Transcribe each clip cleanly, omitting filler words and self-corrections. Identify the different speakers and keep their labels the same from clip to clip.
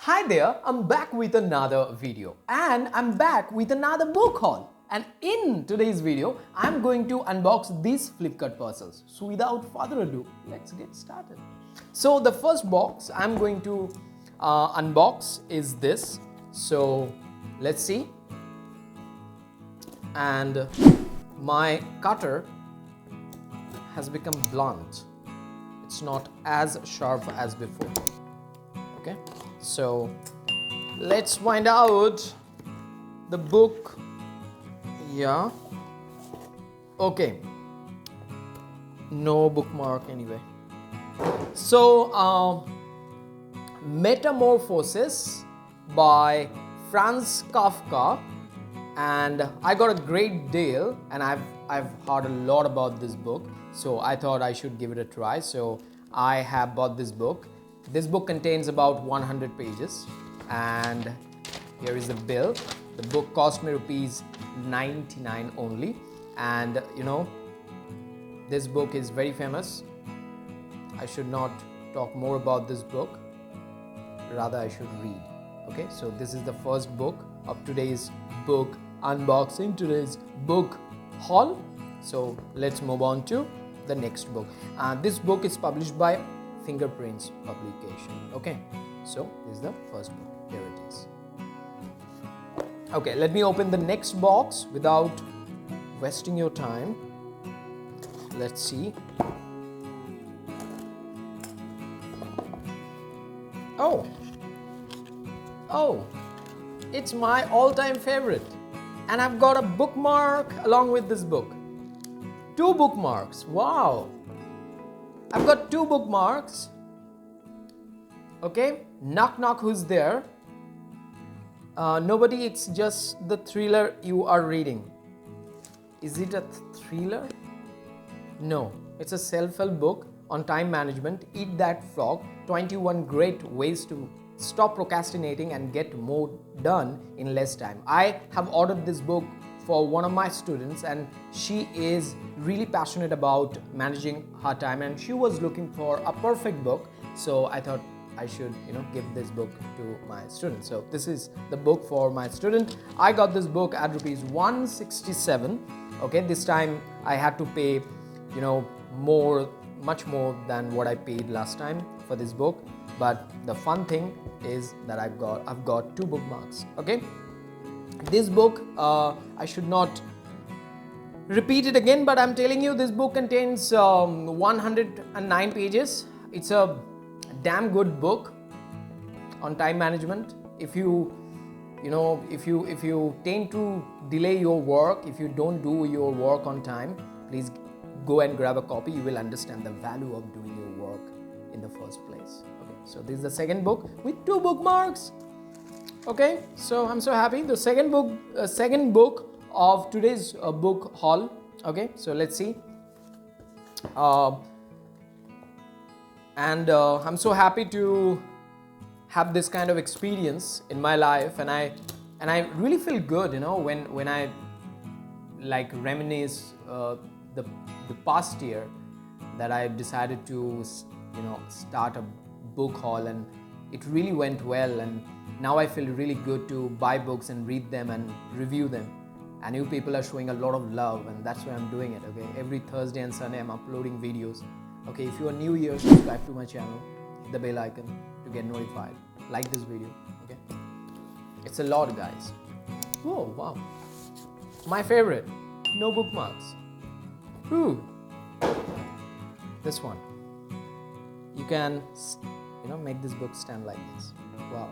Speaker 1: Hi there, I'm back with another video and I'm back with another book haul. And in today's video, I'm going to unbox these Flipkart parcels. So without further ado, let's get started. So the first box I'm going to unbox is this. So let's see. And my cutter has become blunt. It's not as sharp as before. Okay, so let's find out the book. Yeah, okay, no bookmark anyway. So Metamorphosis by Franz Kafka, and I got a great deal, and I've heard a lot about this book, so I thought I should give it a try. So I have bought this book. This book contains about 100 pages, and here is the bill. The book cost me rupees 99 only, and you know, this book is very famous. I should not talk more about this book, rather I should read. Okay, so this is the first book of today's book unboxing, today's book haul. So let's move on to the next book. This book is published by Fingerprints publication. Okay, so this is the first book. Here it is. Okay, let me open the next box without wasting your time. Let's see. Oh, it's my all-time favorite, and I've got a bookmark along with this book. 2 bookmarks. Wow, I've got 2 bookmarks. Okay, knock knock, who's there? Nobody, it's just the thriller you are reading. Is it a thriller? No, it's a self-help book on time management. Eat That Frog, 21 great ways to stop procrastinating and get more done in less time. I have ordered this book for one of my students, and she is really passionate about managing her time, and she was looking for a perfect book. So I thought I should, give this book to my student. So this is the book for my student. I got this book at rupees 167. Okay, this time I had to pay, much more than what I paid last time for this book. But the fun thing is that I've got 2 bookmarks. Okay, this book I should not repeat it again, but I'm telling you, this book contains 109 pages. It's a damn good book on time management. If you tend to delay your work, if you don't do your work on time, please go and grab a copy. You will understand the value of doing your work in the first place. Okay, so this is the second book with 2 bookmarks. Okay, so I'm so happy. The second book of today's book haul. Okay, so let's see. And I'm so happy to have this kind of experience in my life, and I really feel good, when I like reminisce the past year that I decided to start a book haul, and it really went well, and now I feel really good to buy books and read them and review them. And you people are showing a lot of love, and that's why I'm doing it. Okay, every Thursday and Sunday I'm uploading videos. Okay, if you are new here, subscribe to my channel, hit the bell icon to get notified. Like this video. Okay, it's a lot, guys. Whoa, wow, my favorite, no bookmarks. Ooh, this one. You can make this book stand like this. Wow.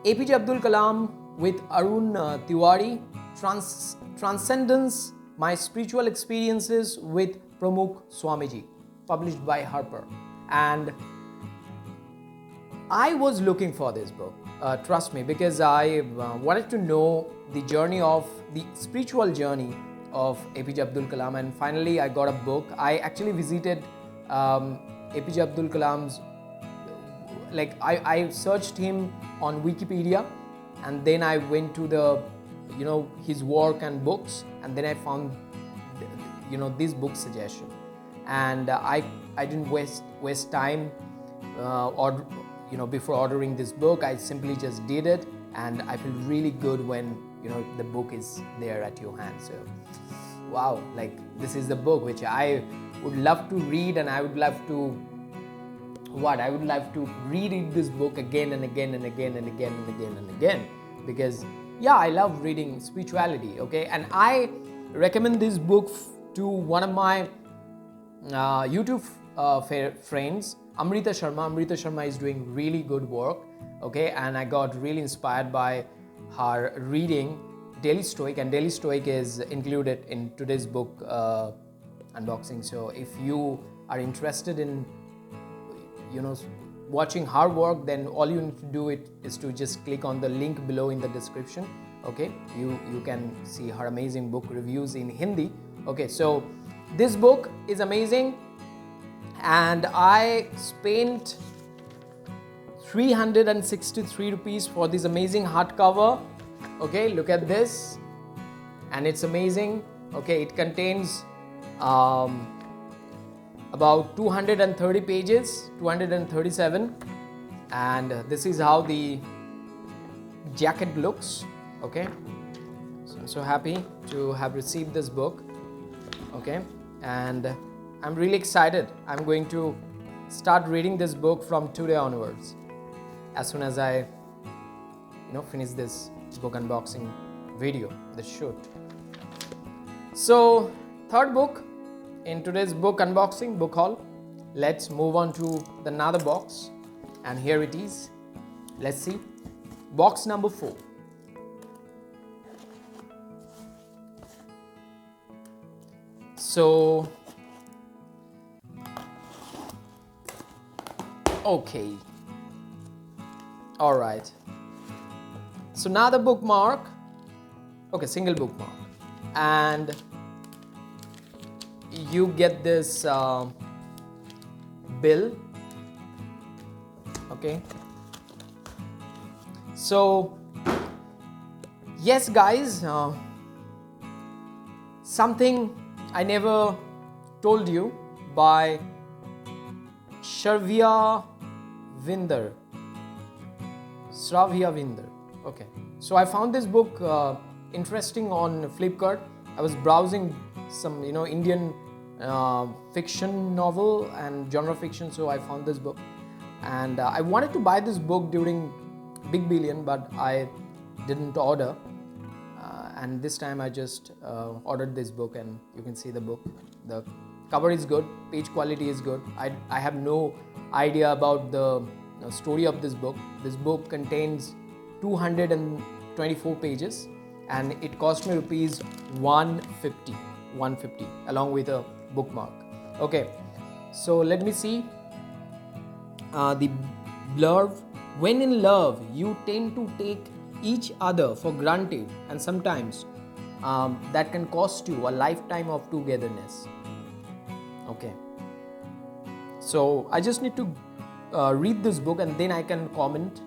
Speaker 1: APJ Abdul Kalam with Arun Tiwari, Transcendence, My Spiritual Experiences with Pramukh Swamiji, published by Harper. And I was looking for this book, trust me, because I wanted to know the spiritual journey of APJ Abdul Kalam, and finally I got a book. I actually visited APJ Abdul Kalam's, I searched him on Wikipedia, and then I went to his work and books, and then I found this book suggestion, and I didn't waste time or before ordering this book, I simply just did it, and I feel really good when the book is there at your hand. So wow, like this is the book which I would love to read, and I would love to reread this book again and again and again and again and again and again, because I love reading spirituality. Okay, and I recommend this book to one of my YouTube friends, Amrita Sharma. Amrita Sharma is doing really good work. Okay, and I got really inspired by her reading Daily Stoic, and Daily Stoic is included in today's book unboxing. So if you are interested in watching her work, then all you need to do is to just click on the link below in the description. Okay, you can see her amazing book reviews in Hindi. Okay, so this book is amazing, and I spent 363 rupees for this amazing hardcover. Okay, look at this, and it's amazing. Okay, it contains about 230 pages, 237, and this is how the jacket looks. Okay, so I'm so happy to have received this book. Okay, and I'm really excited. I'm going to start reading this book from today onwards, as soon as I finish this book unboxing video, the shoot. So third book in today's book unboxing, book haul. Let's move on to another box, and here it is. Let's see, box number 4. So okay, all right, so now the bookmark. Okay, single bookmark, and you get this bill. Okay, so yes guys, something I never told you by Shravya Vinder. Okay, so I found this book interesting on Flipkart. I was browsing some Indian fiction novel and genre fiction, so I found this book, and I wanted to buy this book during Big Billion, but I didn't order, and this time I just ordered this book, and you can see the book. The cover is good, page quality is good. I have no idea about the story of this book. This book contains 224 pages, and it cost me rupees 150 along with a bookmark. Okay, so let me see the blurb. When in love, you tend to take each other for granted, and sometimes that can cost you a lifetime of togetherness. Okay, so I just need to read this book, and then I can comment.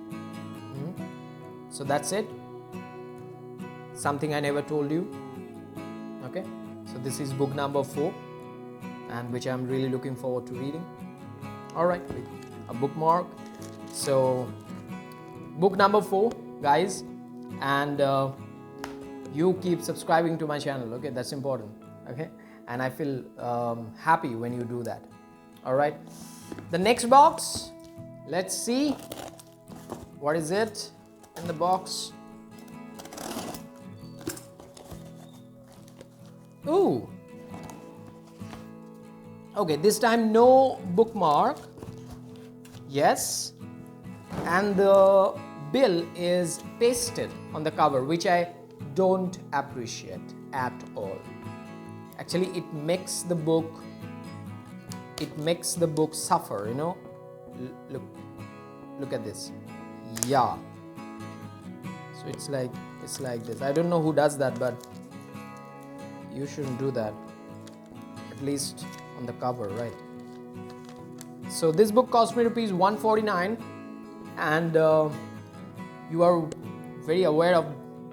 Speaker 1: So that's it, something I never told you. Okay, so this is book number 4, and which I'm really looking forward to reading. All right, a bookmark. So book number 4, guys, and you keep subscribing to my channel. Okay, that's important. Okay, and I feel happy when you do that. All right, the next box, let's see what is it in the box. Ooh, okay, this time no bookmark. Yes, and the bill is pasted on the cover, which I don't appreciate at all. Actually, it makes the book suffer, look at this. Yeah, so it's like this. I don't know who does that, but you shouldn't do that, at least on the cover, right? So this book cost me rupees 149, and you are very aware of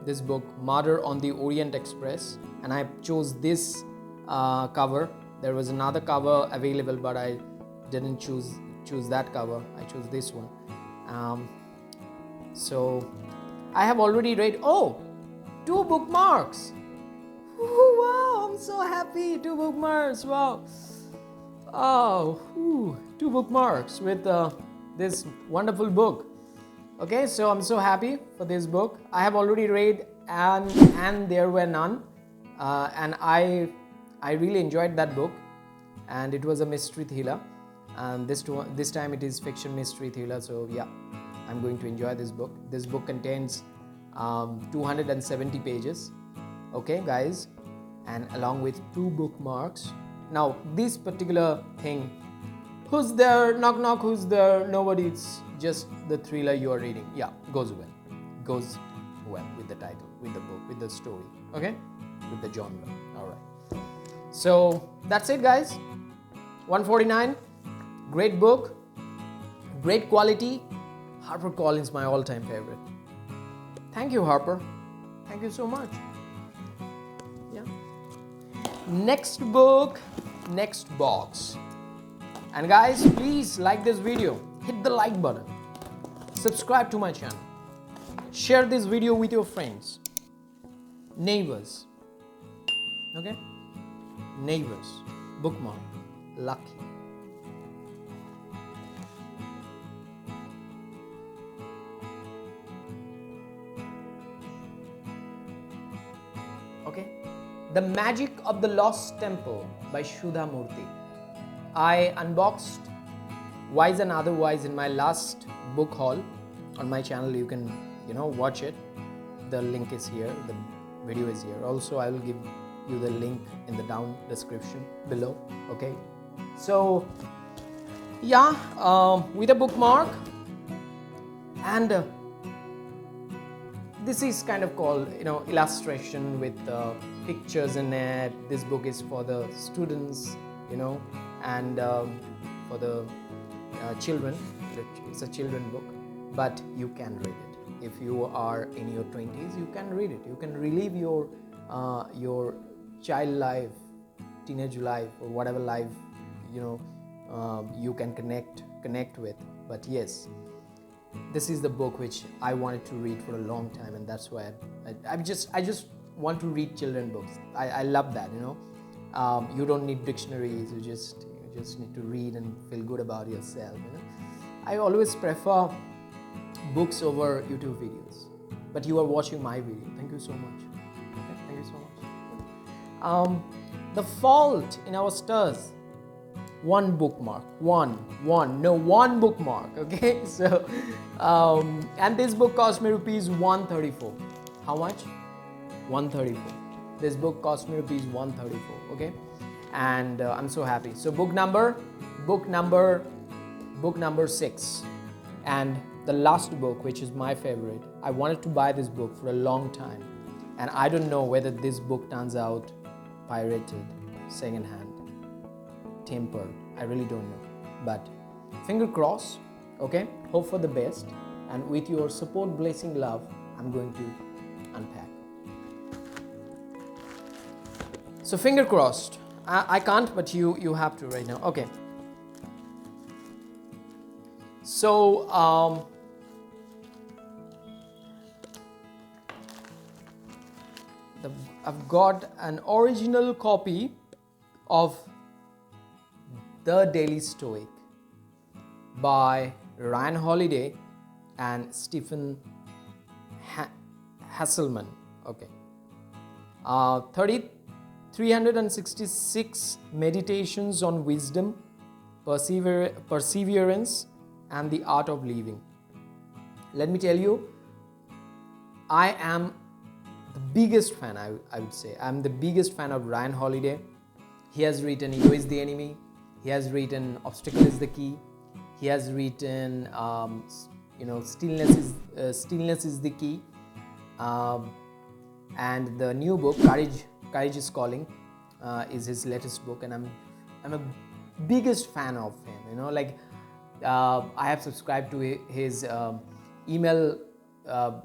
Speaker 1: this book, Murder on the Orient Express, and I chose this cover. There was another cover available, but I didn't choose that cover. I chose this one, So I have already read 2 bookmarks. Ooh, wow, I'm so happy. 2 bookmarks. Wow. Oh, 2 bookmarks with this wonderful book. Okay, so I'm so happy for this book. I have already read and There Were None, and I really enjoyed that book, and it was a mystery thriller, and this time it is fiction mystery thriller. So yeah, I'm going to enjoy this book. This book contains 270 pages. Okay, guys, and along with 2 bookmarks. Now this particular thing, who's there? Knock knock. Who's there? Nobody. It's just the thriller you are reading. Yeah, goes well with the title, with the book, with the story. Okay, with the genre. All right. So that's it, guys. 149. Great book. Great quality. HarperCollins, my all-time favorite. Thank you, Harper. Thank you so much. Yeah. Next book, next box. And guys, please like this video. Hit the like button. Subscribe to my channel. Share this video with your friends, neighbors. Okay? Neighbors. Bookmark. Lucky. Okay? The Magic of the Lost Temple by Sudha Murthy. I unboxed Wise and Otherwise in my last book haul on my channel. You can, watch it. The link is here. The video is here. Also, I will give you the link in the down description below. Okay. So, yeah, with a bookmark, and this is kind of called, illustration with pictures in it. This book is for the students, and for the children. It's a children book, but you can read it. If you are in your 20s, you can read it. You can relive your child life, teenage life, or whatever life you can connect with. But yes, this is the book which I wanted to read for a long time, and that's why I just want to read children books. I love that. You don't need dictionaries. You just need to read and feel good about yourself. I always prefer books over YouTube videos, but you are watching my video. Thank you so much. Okay, thank you so much. The Fault in Our Stars. One bookmark. One bookmark. Okay, so and this book cost me rupees 134. How much? 134. This book cost me rupees 134. Okay, and I'm so happy. So book number 6, and the last book, which is my favorite. I wanted to buy this book for a long time, and I don't know whether this book turns out pirated, secondhand, tempered. I really don't know, but finger crossed. Okay, hope for the best, and with your support, blessing, love, I'm going to unpack. So finger crossed. I can't, but you have to right now. Okay. So I've got an original copy of The Daily Stoic by Ryan Holiday and Stephen Hasselman. Okay. 366 meditations on wisdom, perseverance, and the art of living. Let me tell you, I am the biggest fan, I would say. I'm the biggest fan of Ryan Holiday. He has written Ego is the Enemy. He has written Obstacle is the Key. He has written, Stillness is the Key. And the new book, Courage is Calling, is his latest book, and I'm a biggest fan of him. I have subscribed to his email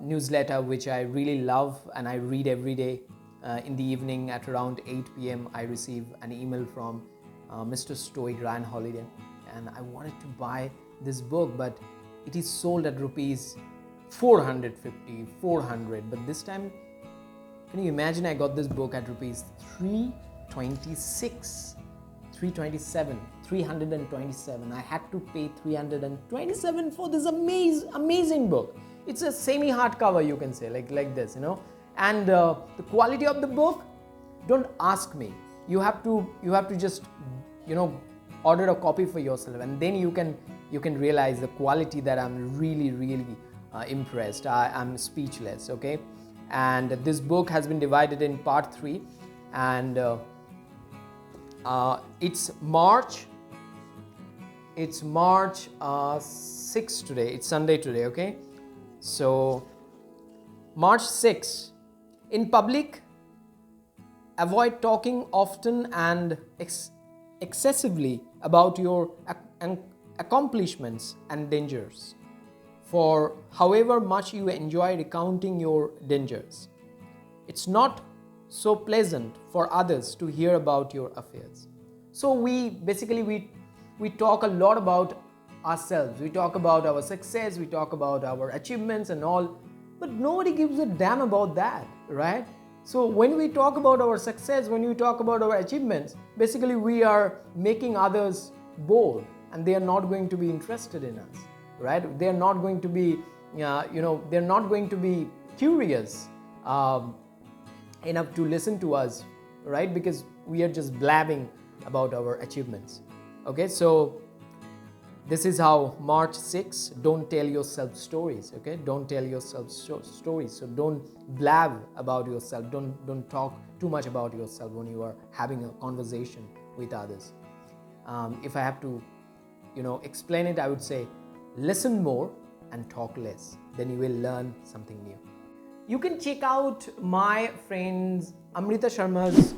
Speaker 1: newsletter, which I really love, and I read every day. In the evening at around 8 p.m. I receive an email from Mr. Stoic Ryan Holiday, and I wanted to buy this book, but it is sold at rupees 450, 400. But this time, can you imagine, I got this book at rupees 326, 327, 327. I had to pay 327 for this amazing book. It's a semi hardcover, you can say, like this, you know. And the quality of the book, don't ask me. You have to just, you know, order a copy for yourself, and then you can realize the quality that I'm really impressed. I'm speechless. Okay, and this book has been divided in part 3, and it's March 6 today. It's Sunday today. Okay, so March 6. In public, avoid talking often and excessively about your accomplishments and dangers, for however much you enjoy recounting your dangers, it's not so pleasant for others to hear about your affairs. So we talk a lot about ourselves. We talk about our success, we talk about our achievements and all, but nobody gives a damn about that, right? So when we talk about our success, when we talk about our achievements, basically we are making others bored, and they are not going to be interested in us, right? They are not going to be, they're not going to be curious enough to listen to us, right? Because we are just blabbing about our achievements. Okay, so this is how March 6, don't tell yourself stories, okay? Don't tell yourself stories. So don't blab about yourself. Don't talk too much about yourself when you are having a conversation with others. If I have to, explain it, I would say, listen more and talk less. Then you will learn something new. You can check out my friend Amrita Sharma's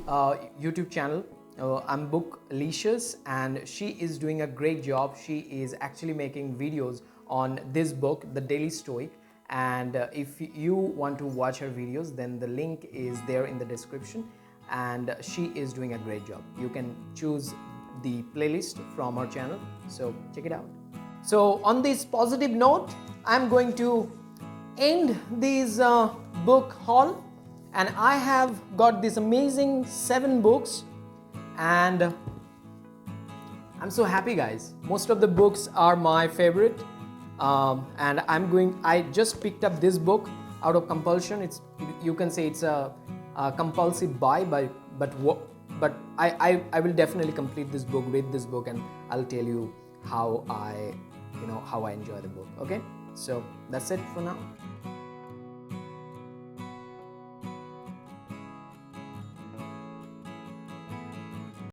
Speaker 1: YouTube channel. I'm Booklicious, and she is doing a great job. She is actually making videos on this book, The Daily Stoic. And if you want to watch her videos, then the link is there in the description. And she is doing a great job. You can choose the playlist from her channel. So check it out. So on this positive note, I'm going to end this book haul. And I have got this amazing 7 books. And I'm so happy, guys. Most of the books are my favorite, and I just picked up this book out of compulsion. You can say it's a compulsive buy, but I will definitely complete this book with this book, and I'll tell you how I enjoy the book. Okay, so that's it for now.